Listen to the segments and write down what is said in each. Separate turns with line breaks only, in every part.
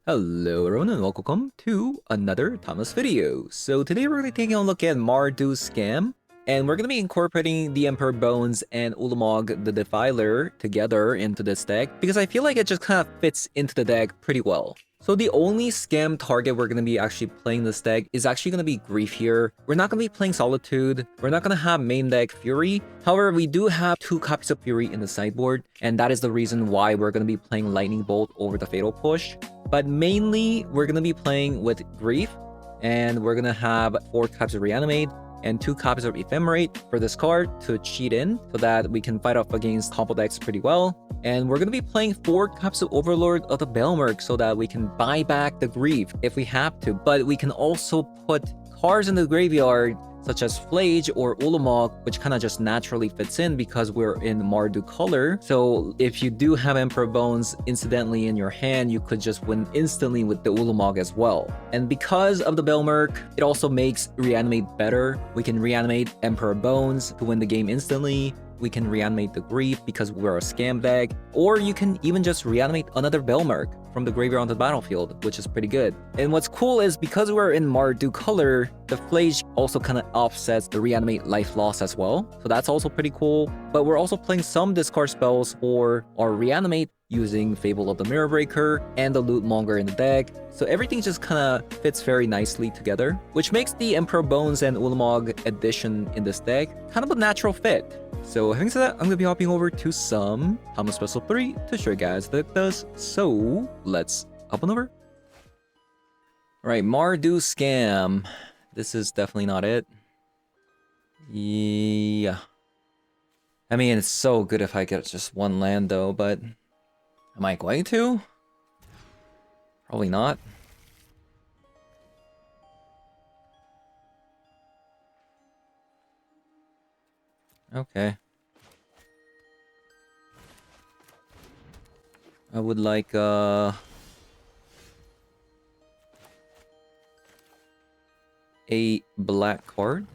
Hello everyone and welcome to another Thomas video. So today we're going to be taking a look at Mardu Scam, and we're going to be incorporating the Emperor Bones and Ulamog the Defiler together into this deck because I feel like it just kind of fits into the deck pretty well. So the only scam target we're going to be actually playing this deck is actually going to be Grief here. We're not going to be playing Solitude. We're not going to have main deck Fury. However, we do have 2 copies of Fury in the sideboard, and that is the reason why we're going to be playing Lightning Bolt over the Fatal Push. But mainly, we're going to be playing with Grief, and we're going to have 4 copies of Reanimate and 2 copies of Ephemerate for this card to cheat in so that we can fight off against combo decks pretty well. And we're going to be playing 4 copies of Overlord of the Belmerk so that we can buy back the Grief if we have to. But we can also put cards in the graveyard such as Flage or Ulamog, which kind of just naturally fits in because we're in Mardu color. So if you do have Emperor Bones incidentally in your hand, you could just win instantly with the Ulamog as well. And because of the Belmerk, it also makes Reanimate better. We can reanimate Emperor Bones to win the game instantly. We can reanimate the Grief because we're a scam deck, or you can even just reanimate another Belmerk from the graveyard onto the battlefield, which is pretty good. And what's cool is because we're in Mardu color, the Flage also kind of offsets the reanimate life loss as well, so that's also pretty cool. But we're also playing some discard spells for our reanimate using Fable of the Mirror Breaker and the Loot Monger in the deck, so everything just kind of fits very nicely together, which makes the Emperor Bones and Ulamog addition in this deck kind of a natural fit. So having said that, I'm going to be hopping over to some Thomas Special 3 to show you guys that it does. So let's hop on over. Alright, Mardu Scam. This is definitely not it. Yeah. I mean, it's so good if I get just one land though, but am I going to? Probably not. Okay. I would like, a black card.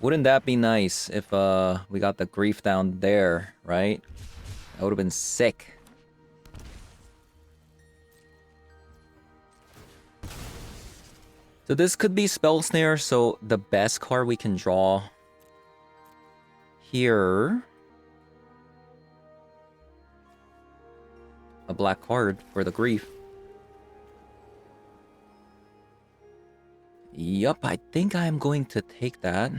Wouldn't that be nice if we got the Grief down there, right? That would have been sick. So this could be Spell Snare, so the best card we can draw here. A black card for the Grief. Yup, I think I'm going to take that.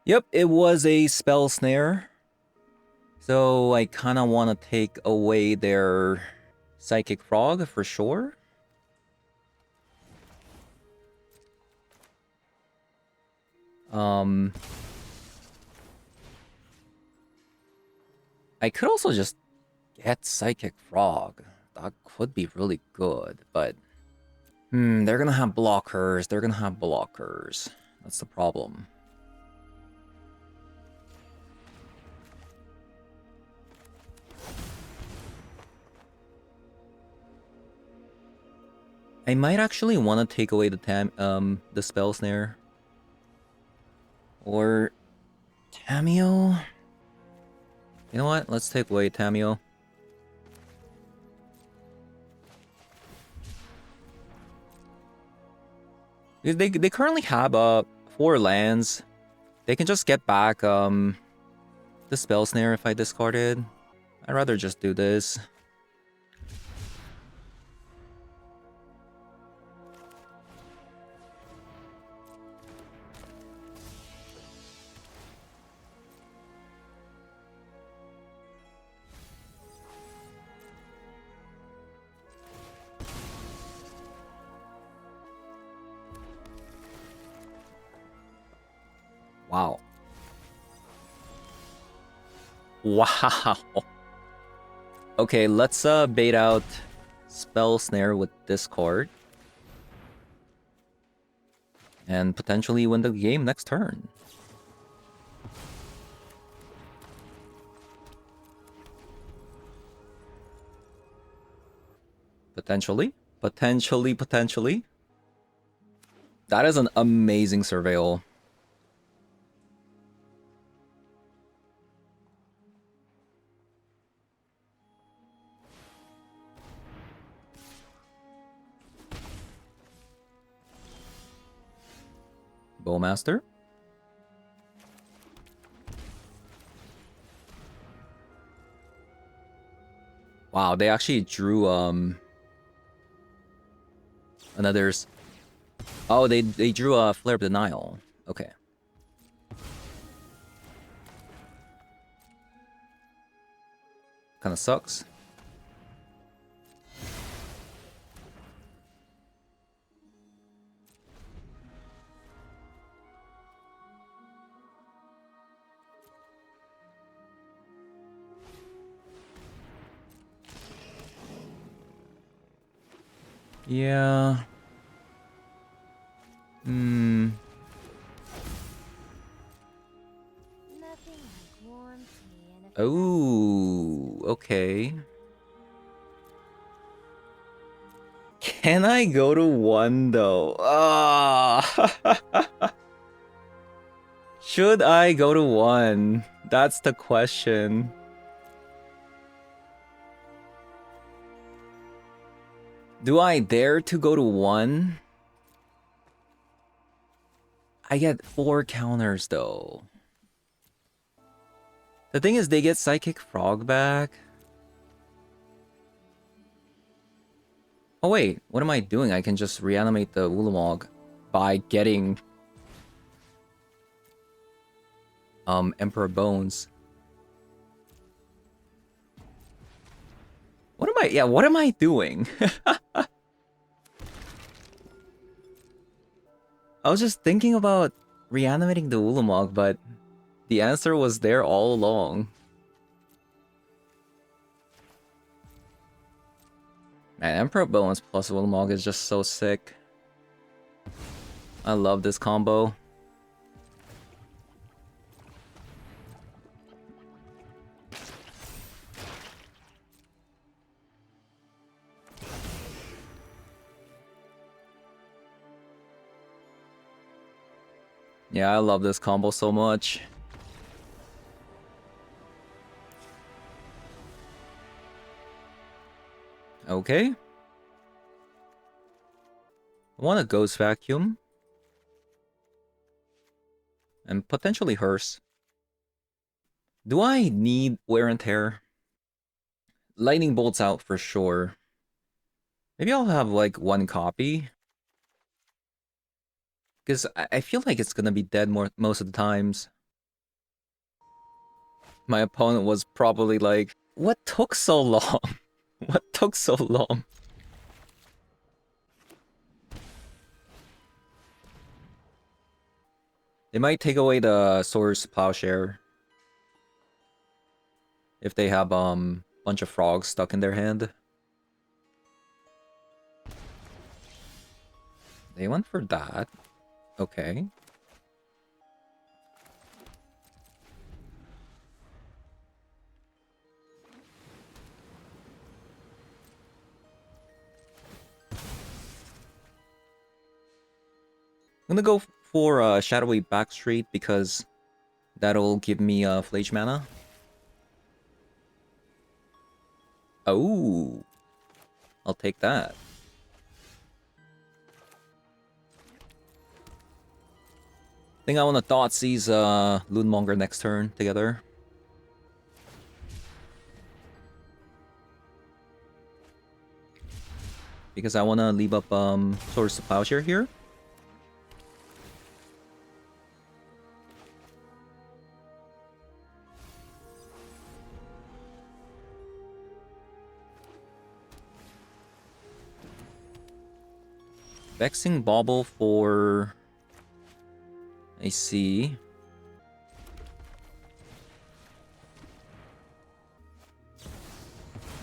Yep, it was a Spell Snare. So I kind of want to take away their Psychic Frog for sure. I could also just get Psychic Frog. That could be really good, but they're gonna have blockers. They're gonna have blockers. That's the problem. I might actually want to take away the Spell Snare. Or Tameo. You know what? Let's take away Tameo. They currently have 4 lands. They can just get back the Spell Snare if I discard it. I'd rather just do this. Wow. Wow. Okay, let's bait out Spell Snare with this card. And potentially win the game next turn. Potentially. Potentially. That is an amazing surveil. Bowmaster. Wow, they actually drew another's. Oh, they drew a Flare of Denial. Okay. Kind of sucks. Yeah. Hmm. Oh, okay. Can I go to 1 though? Ah. Should I go to 1? That's the question. Do I dare to go to 1? I get 4 counters though. The thing is, they get Psychic Frog back. Oh wait, what am I doing? I can just reanimate the Ulamog by getting Emperor Bones. What am I? Yeah, what am I doing? I was just thinking about reanimating the Ulamog, but the answer was there all along. Man, Emperor Bones plus Ulamog is just so sick. I love this combo. Yeah, I love this combo so much. Okay. I want a Ghost Vacuum. And potentially Hearse. Do I need Wear and Tear? Lightning Bolt's out for sure. Maybe I'll have like 1 copy. Because I feel like it's gonna be dead most of the times. My opponent was probably like, what took so long? What took so long? They might take away the Swords Plowshare. If they have bunch of frogs stuck in their hand. They went for that. Okay. I'm gonna go for Shadowy Backstreet because that'll give me Flage mana. Oh, I'll take that. I think I want to Thoughtseize Loonmonger next turn together. Because I want to leave up Swords to Plowshare here. Vexing Bauble for... I see.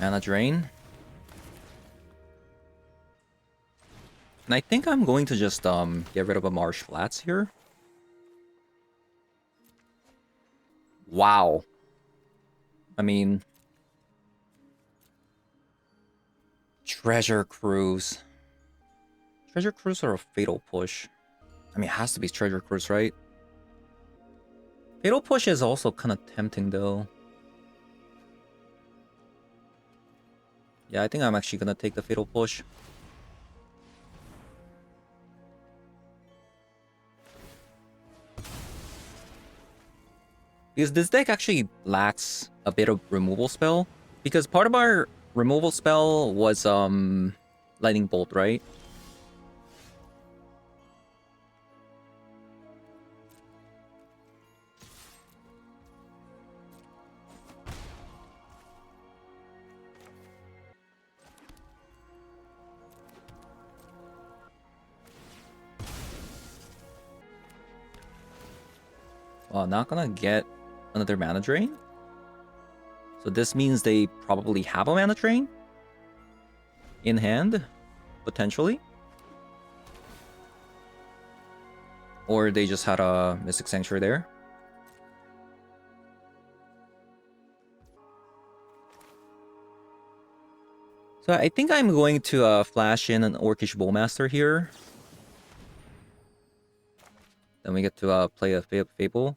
Mana drain. And I think I'm going to just get rid of a Marsh Flats here. Wow. I mean, Treasure Cruise. Treasure Cruise or a Fatal Push? I mean, it has to be Treasure Cruise, right? Fatal Push is also kind of tempting, though. Yeah, I think I'm actually gonna take the Fatal Push. Because this deck actually lacks a bit of removal spell. Because part of our removal spell was Lightning Bolt, right? Well, not gonna get another mana drain. So this means they probably have a mana drain in hand, potentially. Or they just had a Mystic Sanctuary there. So I think I'm going to flash in an Orcish Bowmaster here. Then we get to play a Fable.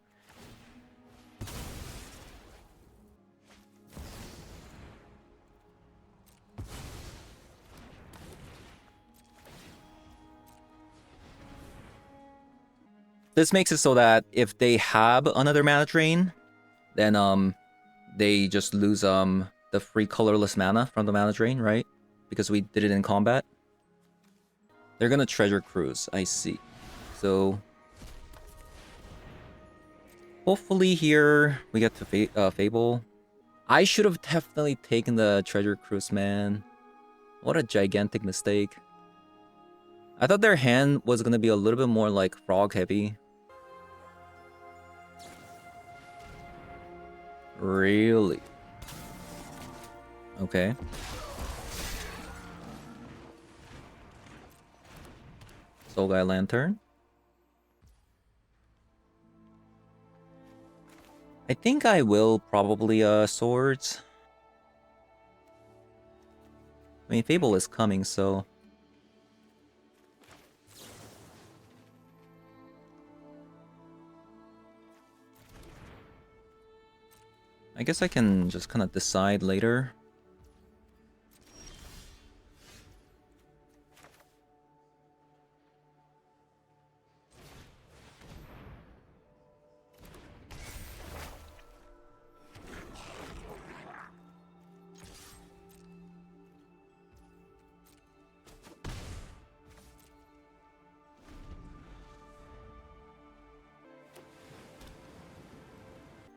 This makes it so that if they have another mana drain, then they just lose the free colorless mana from the mana drain, right? Because we did it in combat. They're gonna Treasure Cruise, I see. So hopefully here we get to Fable. I should have definitely taken the Treasure Cruise, man. What a gigantic mistake. I thought their hand was gonna be a little bit more like frog heavy. Really? Okay. Soul Guy Lantern. I think I will probably Swords. I mean, Fable is coming, so... I guess I can just kind of decide later.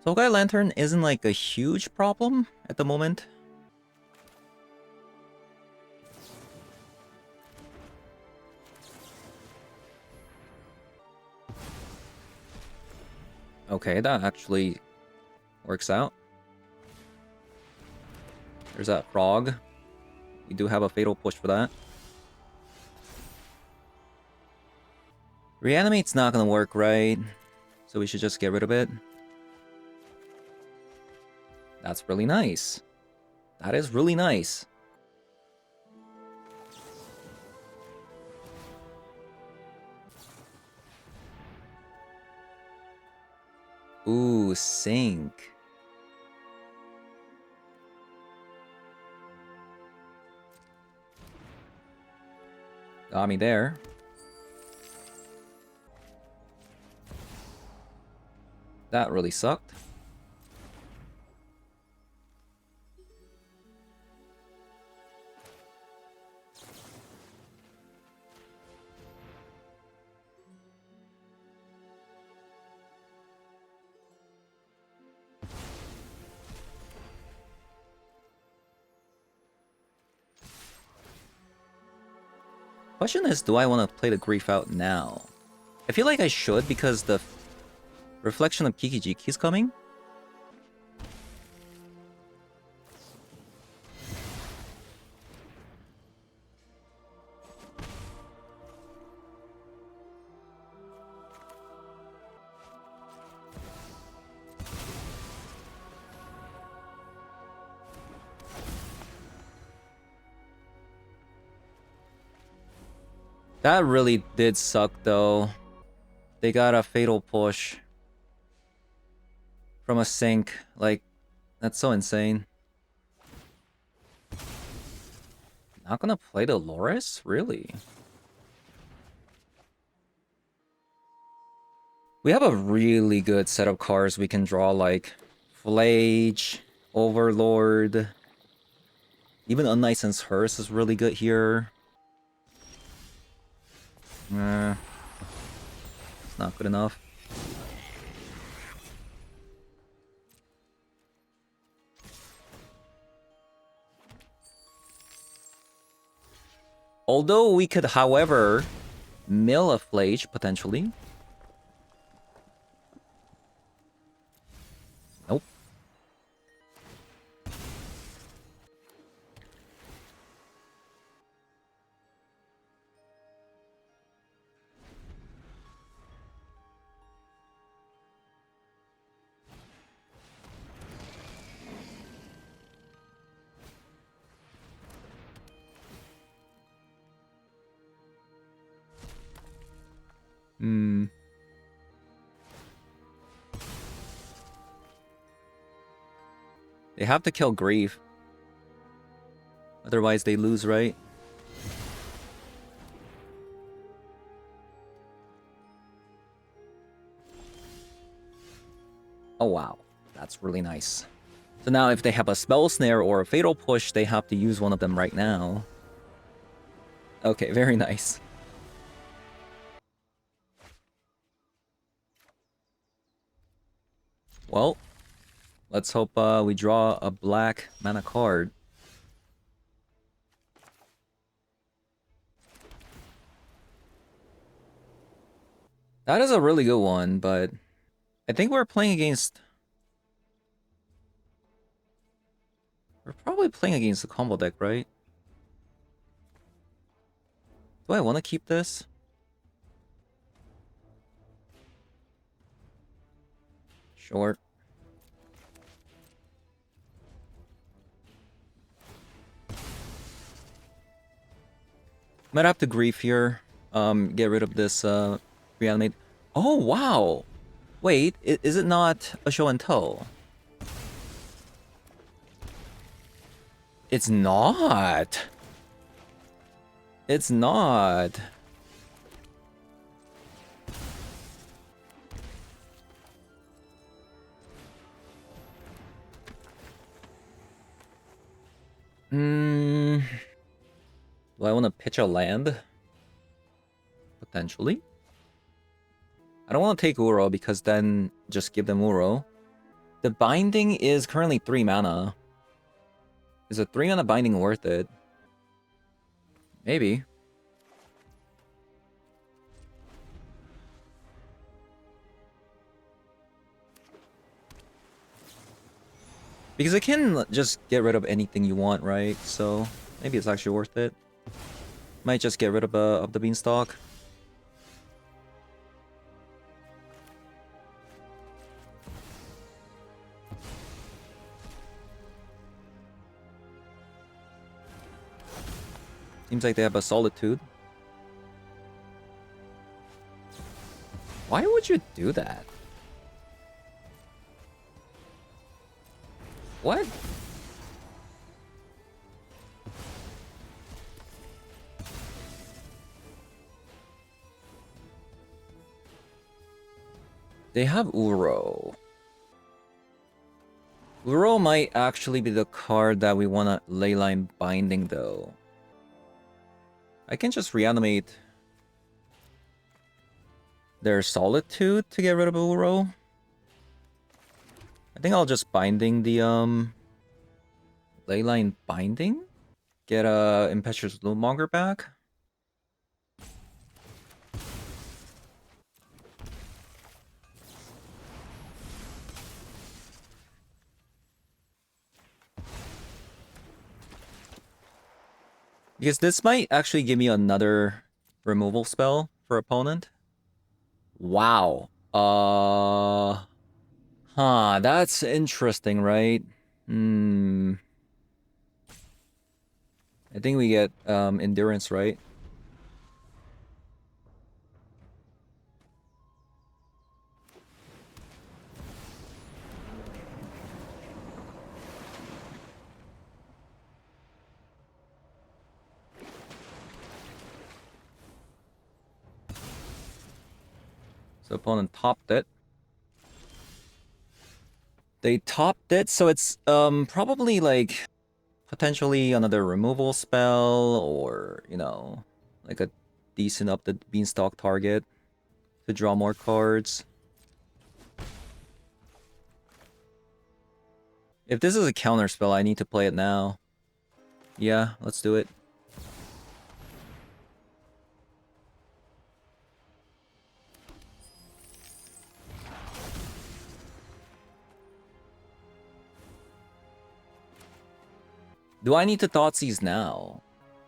Soul Guy Lantern isn't like a huge problem at the moment. Okay, that actually works out. There's that frog. We do have a Fatal Push for that. Reanimate's not gonna work, right? So we should just get rid of it. That's really nice. That is really nice. Ooh, Sink. Got me there. That really sucked. Question is, do I want to play the Grief out now? I feel like I should because the Reflection of Kiki-Jiki is coming. That really did suck, though. They got a fatal push from a sink. Like, that's so insane. Not gonna play the Loris? Really? We have a really good set of cards we can draw, like Flage, Overlord. Even Unlicensed Hearse is really good here. It's not good enough. Although we could, however, mill a Flage, potentially. Nope. They have to kill Grief. Otherwise they lose, right? Oh wow, that's really nice. So now if they have a Spell Snare or a Fatal Push, they have to use one of them right now. Okay, very nice. Well, let's hope we draw a black mana card. That is a really good one, but I think we're playing against... We're probably playing against the combo deck, right? Do I want to keep this? Sure. Might have to Grief here. Get rid of this reanimate. Oh wow! Wait, is it not a show and tell? It's not. It's not. Do I want to pitch a land? Potentially. I don't want to take Uro because then just give them Uro. The binding is currently 3 mana. Is a 3 mana binding worth it? Maybe. Because it can just get rid of anything you want, right? So maybe it's actually worth it. Might just get rid of the Beanstalk. Seems like they have a Solitude. Why would you do that? What? They have Uro. Uro might actually be the card that we want to Leyline Binding, though. I can just reanimate their Solitude to get rid of Uro. I think I'll just Binding the Leyline Binding. Get a Impetuous Lootmonger back. Because this might actually give me another removal spell for opponent. Wow. That's interesting, right? I think we get endurance, right? So opponent topped it. They topped it, so it's probably like potentially another removal spell, or you know, like a decent up the beanstalk target to draw more cards. If this is a counter spell, I need to play it now. Yeah, let's do it. Do I need to Thoughtseize now?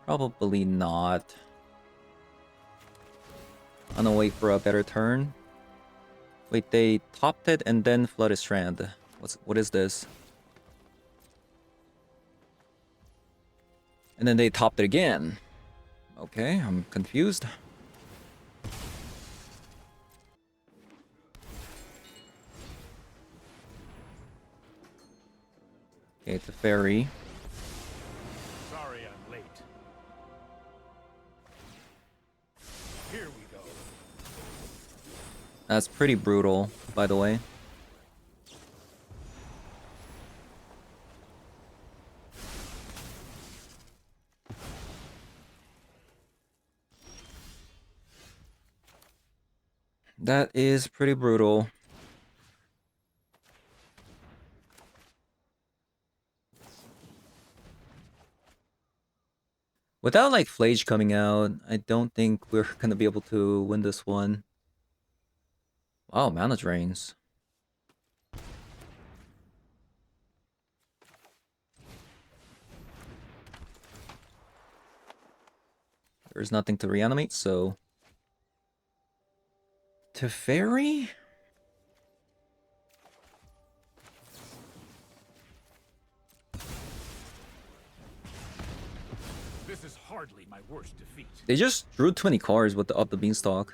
Probably not. I'm gonna wait for a better turn. Wait, they topped it and then Flooded Strand. What is this? And then they topped it again. Okay, I'm confused. Okay, it's a fairy.
Sorry I'm late. Here we go.
That's pretty brutal, by the way. That is pretty brutal. Without like Flage coming out, I don't think we're gonna be able to win this one. Wow, mana drains. There's nothing to reanimate, so... Teferi?
This is hardly my worst defeat.
They just drew 20 cards with the up the beanstalk.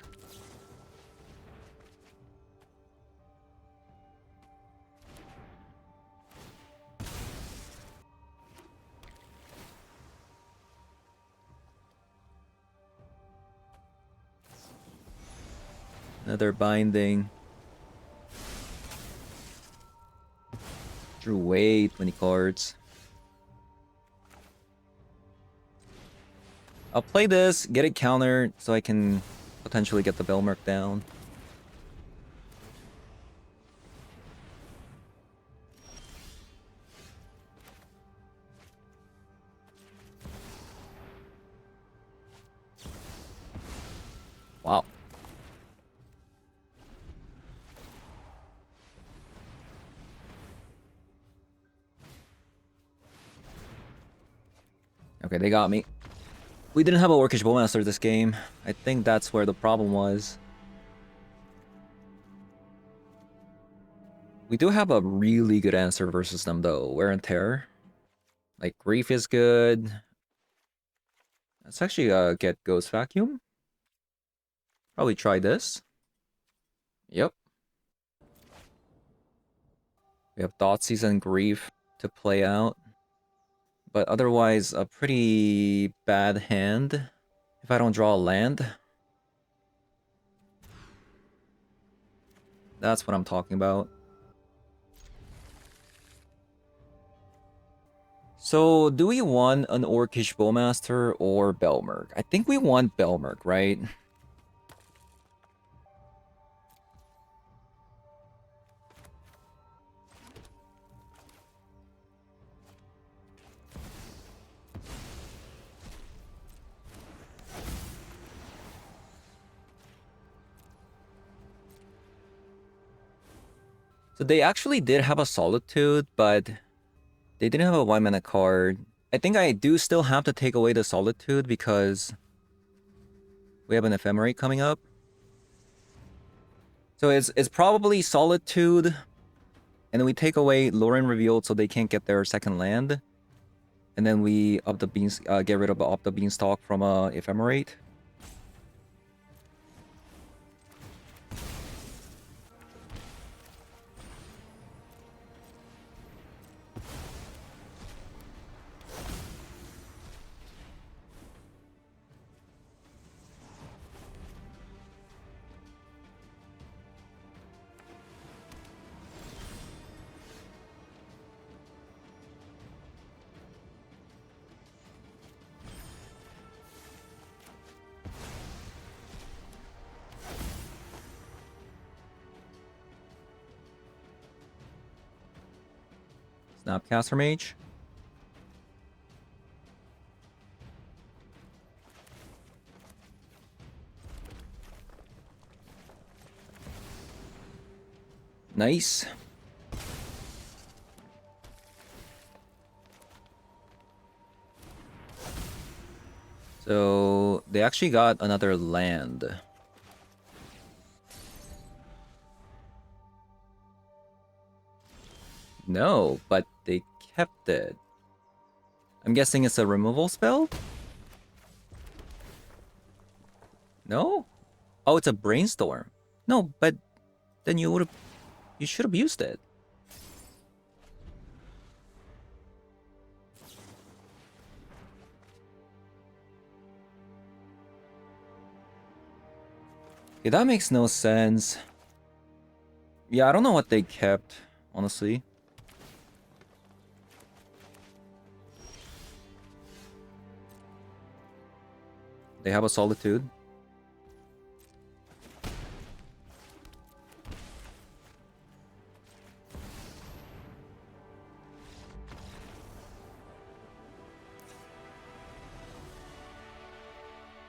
Another binding. Drew way 20 cards. I'll play this, get it countered, so I can potentially get the Belmerk down. Wow. Okay, they got me. We didn't have a Orcish Bowmaster this game. I think that's where the problem was. We do have a really good answer versus them though. Wear and Tear. Like, Grief is good. Let's actually get Ghost Vacuum. Probably try this. Yep. We have Thoughtseize and Grief to play out. But otherwise, a pretty bad hand if I don't draw a land. That's what I'm talking about. So, do we want an Orcish Bowmaster or Belmerk? I think we want Belmerk, right? So they actually did have a Solitude, but they didn't have a 1-mana card. I think I do still have to take away the Solitude because we have an Ephemerate coming up. So it's probably Solitude, and then we take away Lauren Revealed so they can't get their second land. And then we up the get rid of up the Beanstalk from Ephemerate. Snapcaster Mage. Nice. So they actually got another land. No, but they kept it. I'm guessing it's a removal spell? No? Oh, it's a brainstorm. No, but then you should have used it. Okay, that makes no sense. Yeah, I don't know what they kept, honestly. They have a Solitude.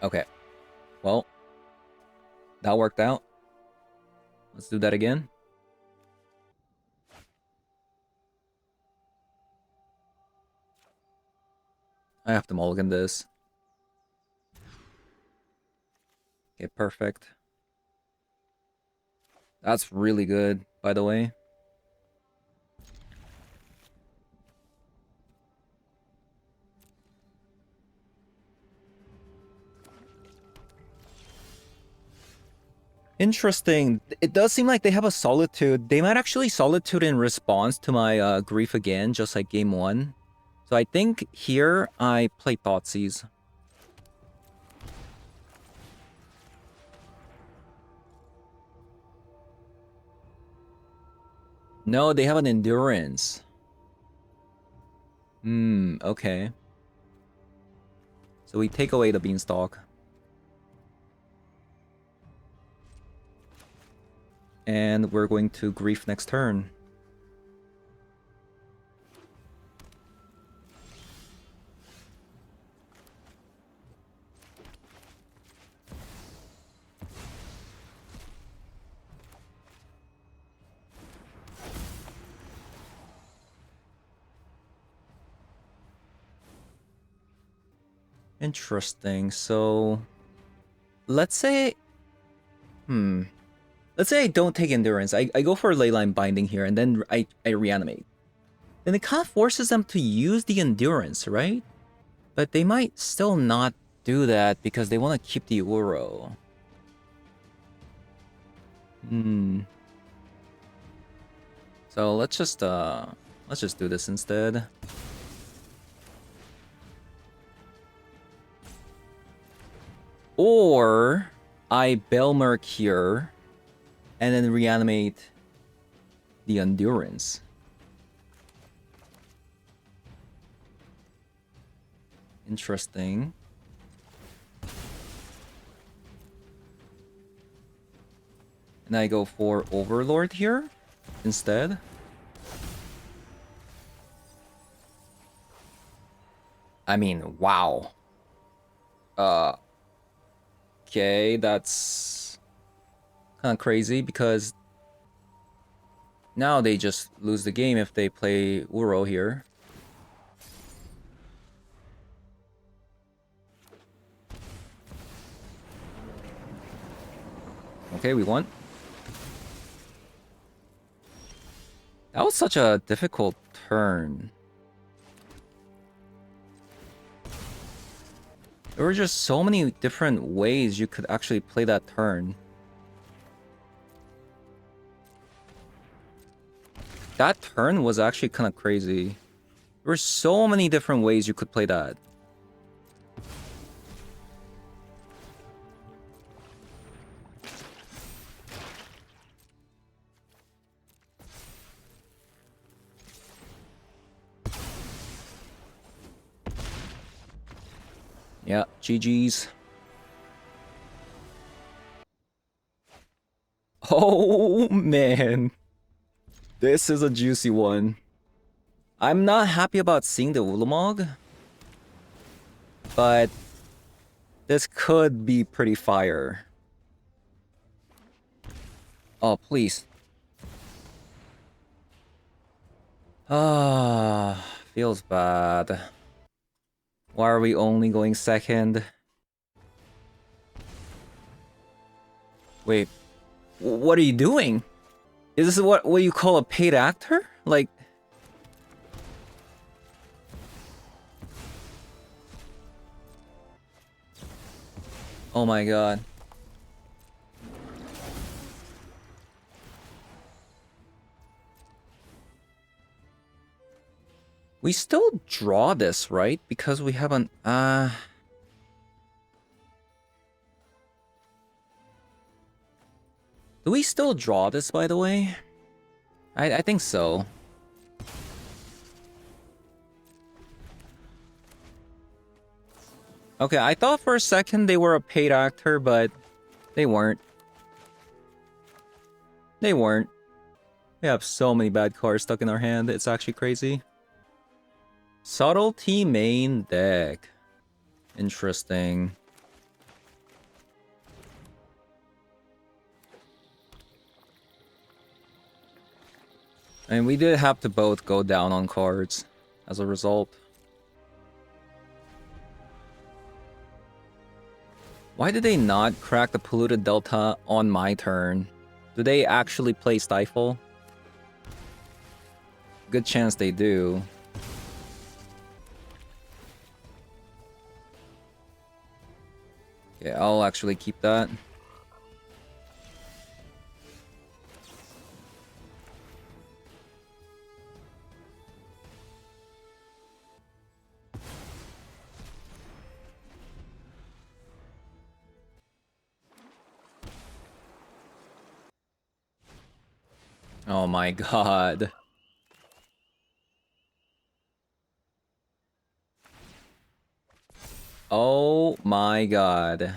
Okay. Well, that worked out. Let's do that again. I have to mulligan this. Okay, perfect. That's really good, by the way. Interesting. It does seem like they have a Solitude. They might actually Solitude in response to my Grief again, just like game 1. So I think here I play Thoughtseize. No, they have an Endurance. Okay. So we take away the Beanstalk. And we're going to Grief next turn. Interesting. So let's say let's say I don't take Endurance. I go for Leyline Binding here, and then I reanimate. Then it kind of forces them to use the Endurance, right? But they might still not do that because they want to keep the Uro. So let's just do this instead. Or I Belmerk here and then reanimate the Endurance. Interesting. And I go for Overlord here instead. I mean, wow. Okay, that's kind of crazy because now they just lose the game if they play Uro here. Okay, we won. That was such a difficult turn. There were just so many different ways you could actually play that turn. That turn was actually kind of crazy. There were so many different ways you could play that. Yeah, GG's. Oh, man. This is a juicy one. I'm not happy about seeing the Ulamog, but this could be pretty fire. Oh, please. Ah, feels bad. Why are we only going second? Wait, what are you doing? Is this what you call a paid actor? Like... Oh my god. We still draw this, right? Because we haven't... Do we still draw this, by the way? I think so. Okay, I thought for a second they were a paid actor, but they weren't. They weren't. We have so many bad cards stuck in our hand, it's actually crazy. Subtlety main deck. Interesting. And we did have to both go down on cards as a result. Why did they not crack the Polluted Delta on my turn? Do they actually play Stifle? Good chance they do. Okay, I'll actually keep that. Oh my god. Oh my god.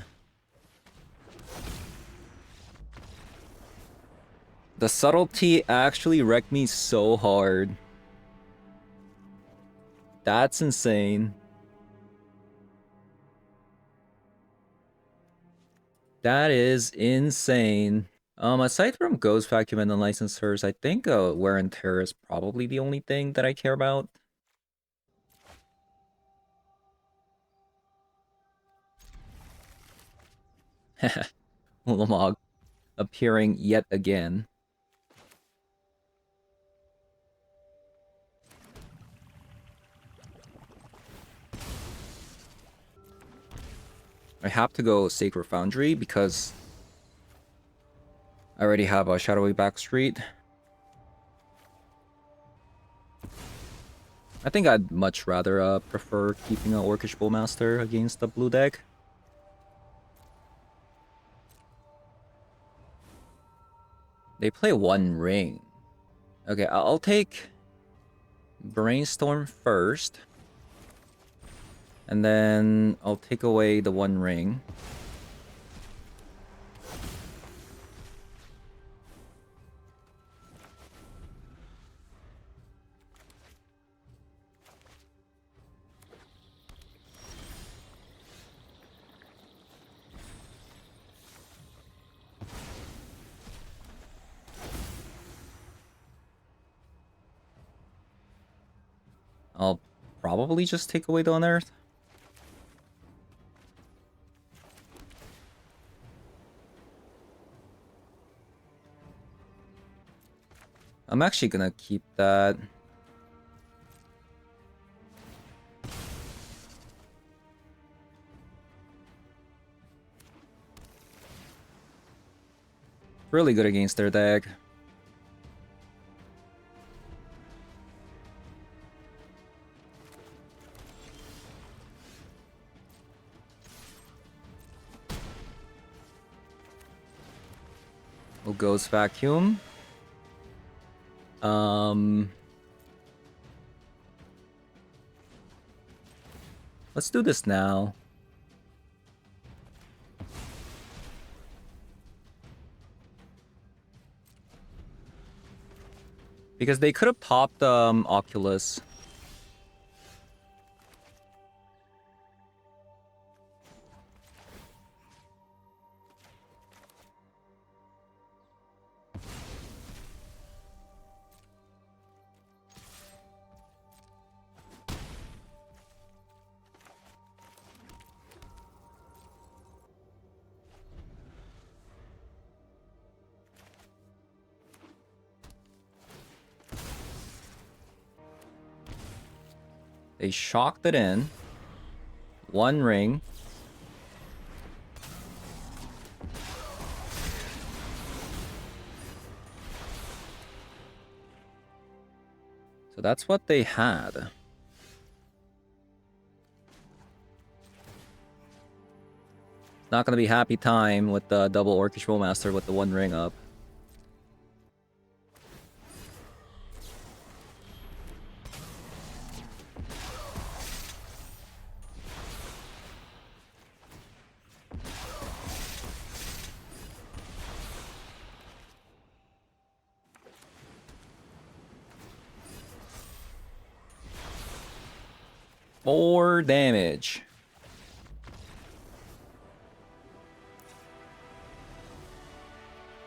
The subtlety actually wrecked me so hard. That's insane. That is insane. Aside from Ghost Vacuum and the licensors, I think wear and tear is probably the only thing that I care about. Ulamog appearing yet again. I have to go Sacred Foundry because I already have a Shadowy Backstreet. I think I'd much rather prefer keeping an Orcish Bowmaster against the blue deck. They play One Ring. Okay, I'll take Brainstorm first. And then I'll take away the One Ring. I'll probably just take away the Unearth. I'm actually gonna keep that. Really good against their deck. We'll Ghost Vacuum. Let's do this now. Because they could have popped Oculus. They shocked it in. One ring. So that's what they had. Not gonna be happy time with the double Orcish Bowmaster with the one ring up. More damage.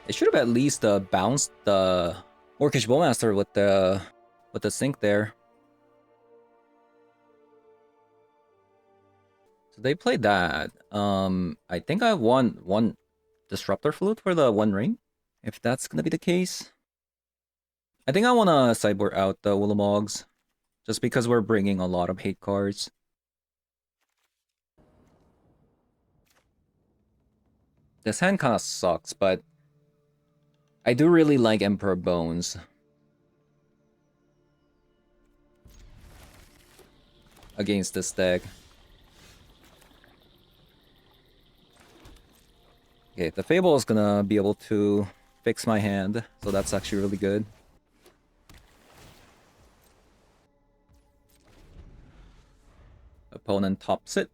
It should have at least bounced the Orcish Bowmaster with the sync there. So they played that. I think I won one Disruptor Flute for the one ring, if that's gonna be the case. I think I wanna sideboard out the Ullamogs, just because we're bringing a lot of hate cards. This hand kinda sucks, but I do really like Emperor Bones against this deck. Okay, the Fable is gonna be able to fix my hand, so that's actually really good. Opponent tops it.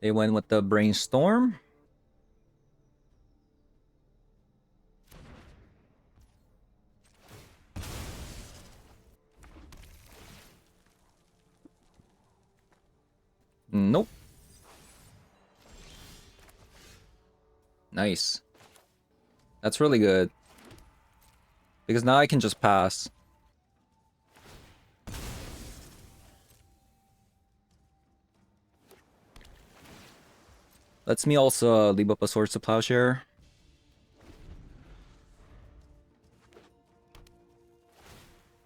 They went with the Brainstorm. Nope. Nice. That's really good. Because now I can just pass. Lets me also leave up a Swords to Plowshare.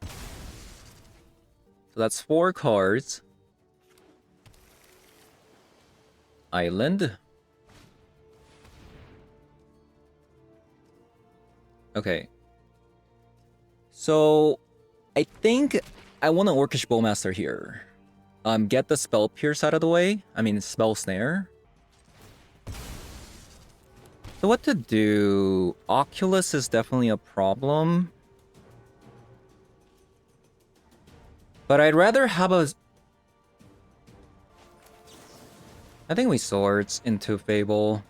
So that's 4 cards. Island. Okay. So I think I want an Orcish Bowmaster here. Get the Spell Pierce out of the way. I mean, Spell Snare. So what to do? Oculus is definitely a problem. But I'd rather have a... I think we Swords into Fable.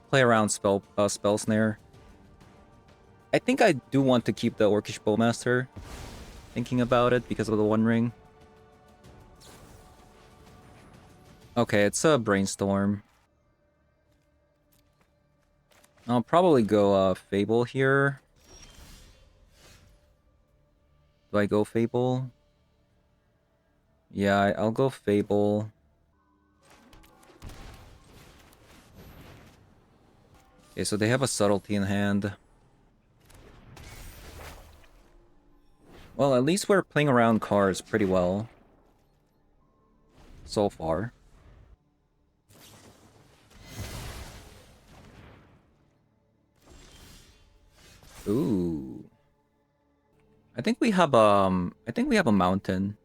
Play around Spell Snare. I think I do want to keep the Orcish Bowmaster. Thinking about it because of the one ring. Okay, it's a Brainstorm. I'll probably go Fable here. Do I go Fable? Yeah, I'll go Fable. Okay, so they have a Subtlety in hand. Well, at least we're playing around cards pretty well. So far. Ooh. I think we have a mountain.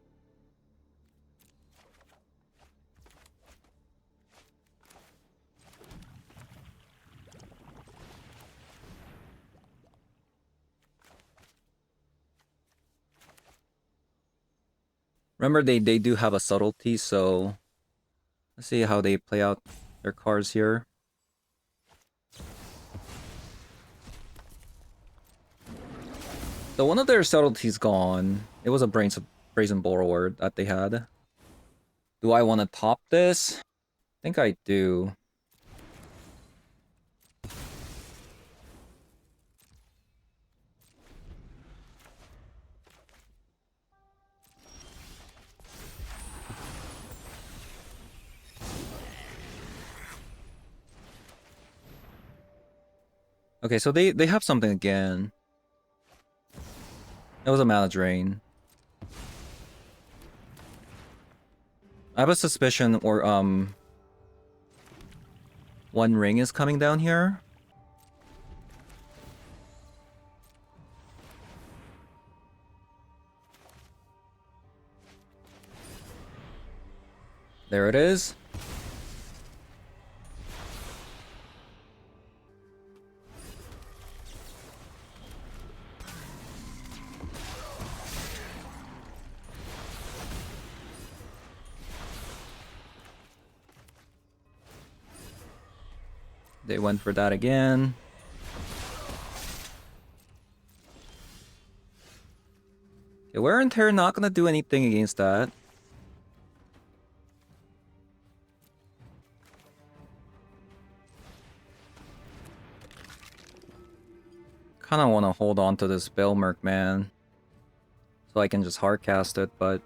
Remember, they do have a Subtlety, so let's see how they play out their cards here. So one of their Subtleties gone. It was a Brazen Borrower that they had. Do I want to top this? I think I do. Okay, so they have something again. That was a mana drain. I have a suspicion, or one ring is coming down here. There it is. They went for that again. Okay, wear and tear not gonna do anything against that. Kinda wanna hold on to this Belmerk, man. So I can just hardcast it, but...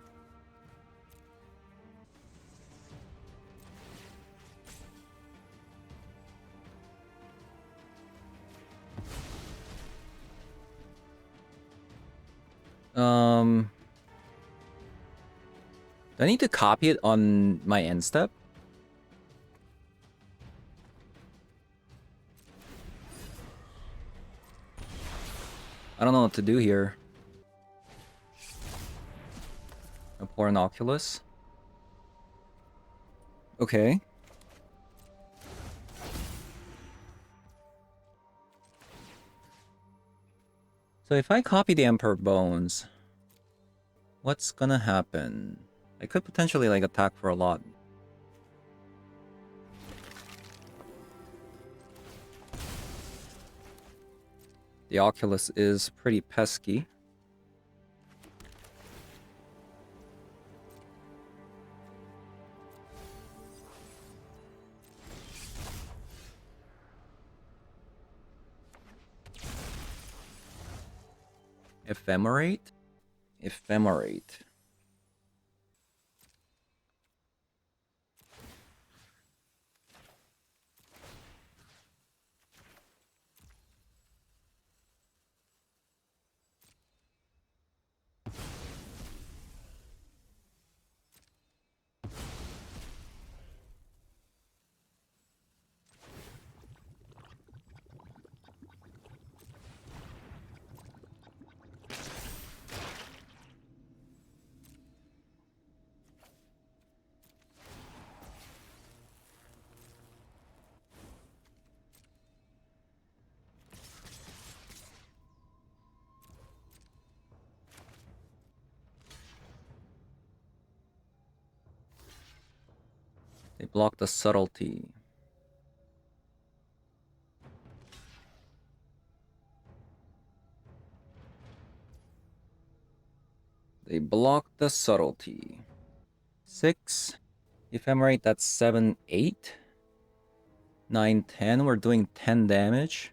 Do I need to copy it on my end step? I don't know what to do here. A poor Inoculus. Okay. So if I copy the Emperor Bones, what's gonna happen? I could potentially like attack for a lot. The Oculus is pretty pesky. Ephemerate? Ephemerate. They block the subtlety. They block the subtlety. 6. Ephemerate, that's 7, 8. 9, 10. We're doing 10 damage.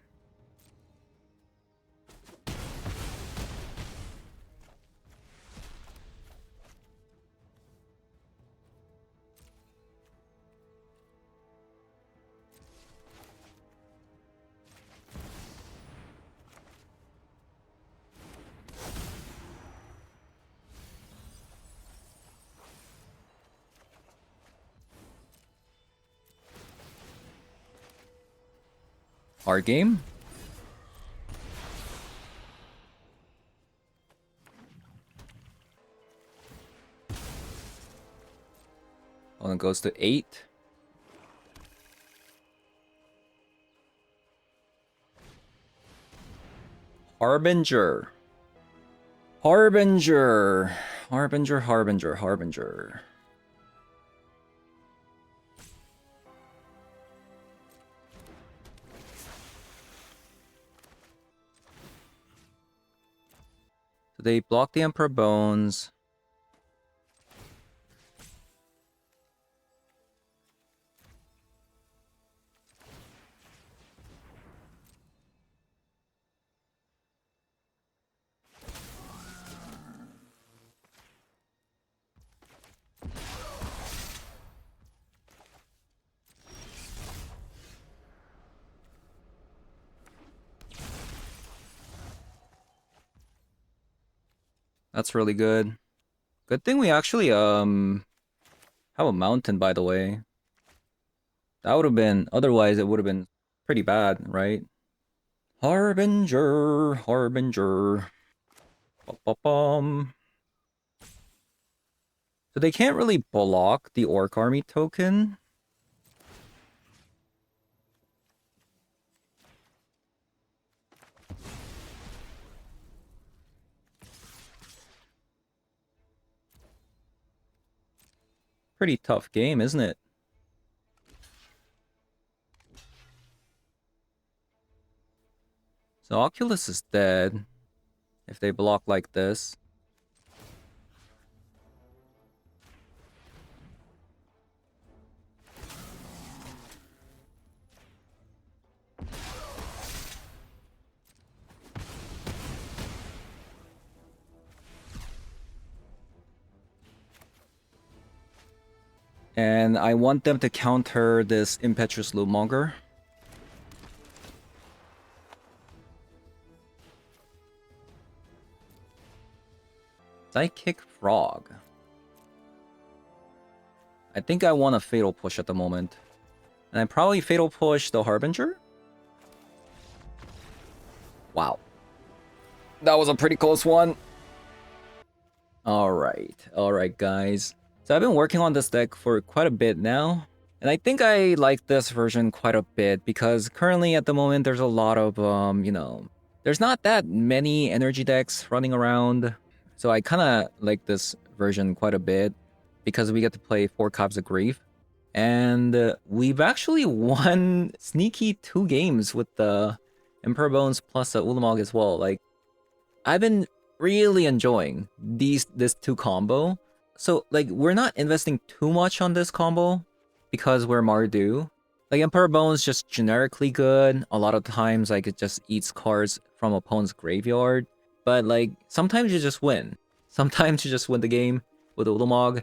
Hard game. Well, it goes to 8. Harbinger. Harbinger. Harbinger, Harbinger, Harbinger. So they block the Emperor Bones. That's really good. Good thing we actually have a mountain, by the way. That would have been, otherwise it would have been pretty bad, right? Harbinger, Harbinger. Bum. So they can't really block the Orc Army token. Pretty tough game, isn't it? So Oculus is dead if they block like this. And I want them to counter this Impetuous Lootmonger. Psychic Frog. I think I want a Fatal Push at the moment. And I probably Fatal Push the Harbinger? Wow. That was a pretty close one. Alright guys. So I've been working on this deck for quite a bit now. And I think I like this version quite a bit because currently at the moment there's a lot of, there's not that many energy decks running around. So I kind of like this version quite a bit because we get to play 4 Copies of Grief. And we've actually won sneaky 2 games with the Emperor Bones plus the Ulamog as well. Like, I've been really enjoying this 2 combo. So, like, we're not investing too much on this combo because we're Mardu. Like, Emperor Bones just generically good. A lot of times, like, it just eats cards from opponent's graveyard. But, like, sometimes you just win. Sometimes you just win the game with Ulamog.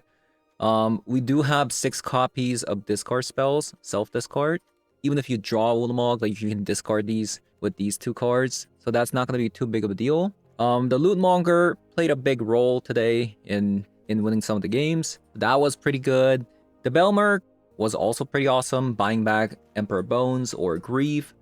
We do have 6 copies of discard spells, self-discard. Even if you draw Ulamog, like, you can discard these with these 2 cards. So that's not going to be too big of a deal. The Lootmonger played a big role today in winning some of the games. That was pretty good. The Belmerk was also pretty awesome, buying back Emperor Bones or Grief.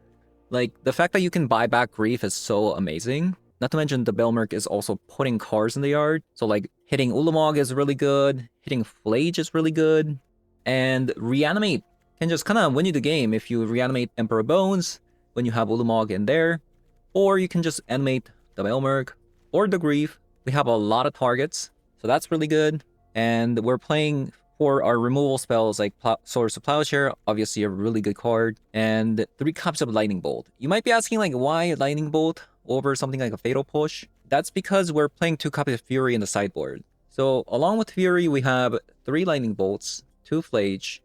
Like, the fact that you can buy back Grief is so amazing. Not to mention, the Belmerk is also putting cards in the yard. So, like, hitting Ulamog is really good. Hitting Flage is really good. And Reanimate can just kind of win you the game if you reanimate Emperor Bones when you have Ulamog in there. Or you can just animate the Belmerk or the Grief. We have a lot of targets, so that's really good. And we're playing for our removal spells like Swords of Plowshare, obviously a really good card, and 3 copies of Lightning Bolt. You might be asking, like, why Lightning Bolt over something like a Fatal Push? That's because we're playing 2 copies of Fury in the sideboard. So along with Fury, we have 3 Lightning Bolts, 2 Flage,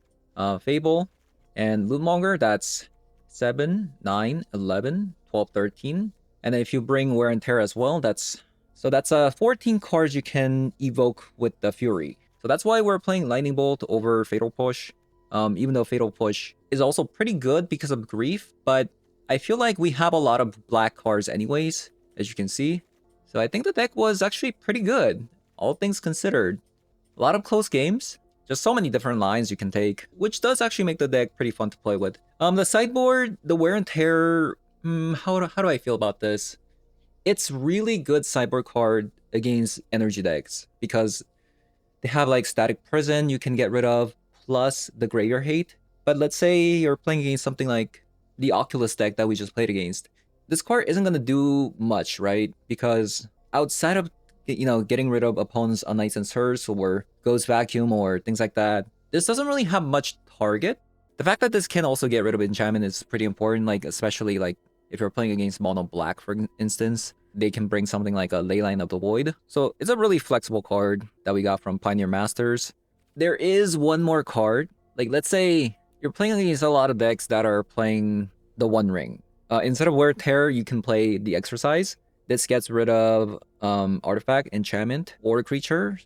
Fable, and Lootmonger. That's 7, 9, 11, 12, 13. And then if you bring Wear and Tear as well, that's 14 cards you can evoke with the Fury. So that's why we're playing Lightning Bolt over Fatal Push. Even though Fatal Push is also pretty good because of Grief, but I feel like we have a lot of black cards anyways, as you can see. So I think the deck was actually pretty good, all things considered. A lot of close games, just so many different lines you can take, which does actually make the deck pretty fun to play with. The sideboard, the Wear and Tear, how do I feel about this? It's really good sideboard card against energy decks because they have like Static Prison you can get rid of, plus the Graveyard Hate. But let's say you're playing against something like the Oculus deck that we just played against. This card isn't going to do much, right? Because outside of, getting rid of opponents' Knights and Sirs or Ghost Vacuum or things like that, this doesn't really have much target. The fact that this can also get rid of enchantment is pretty important, like especially like if you're playing against mono black, for instance. They can bring something like a Leyline of the Void. So it's a really flexible card that we got from Pioneer Masters. There is one more card. Like, let's say you're playing against a lot of decks that are playing the One Ring. Instead of Wear Tear, you can play the Exercise. This gets rid of Artifact, Enchantment, or Creature.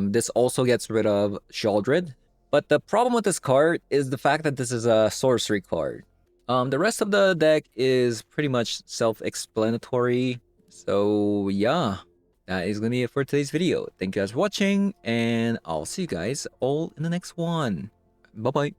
This also gets rid of Sheoldred. But the problem with this card is the fact that this is a sorcery card. The rest of the deck is pretty much self-explanatory. So, yeah. that is going to be it for today's video. Thank you guys for watching, and I'll see you guys all in the next one. Bye-bye.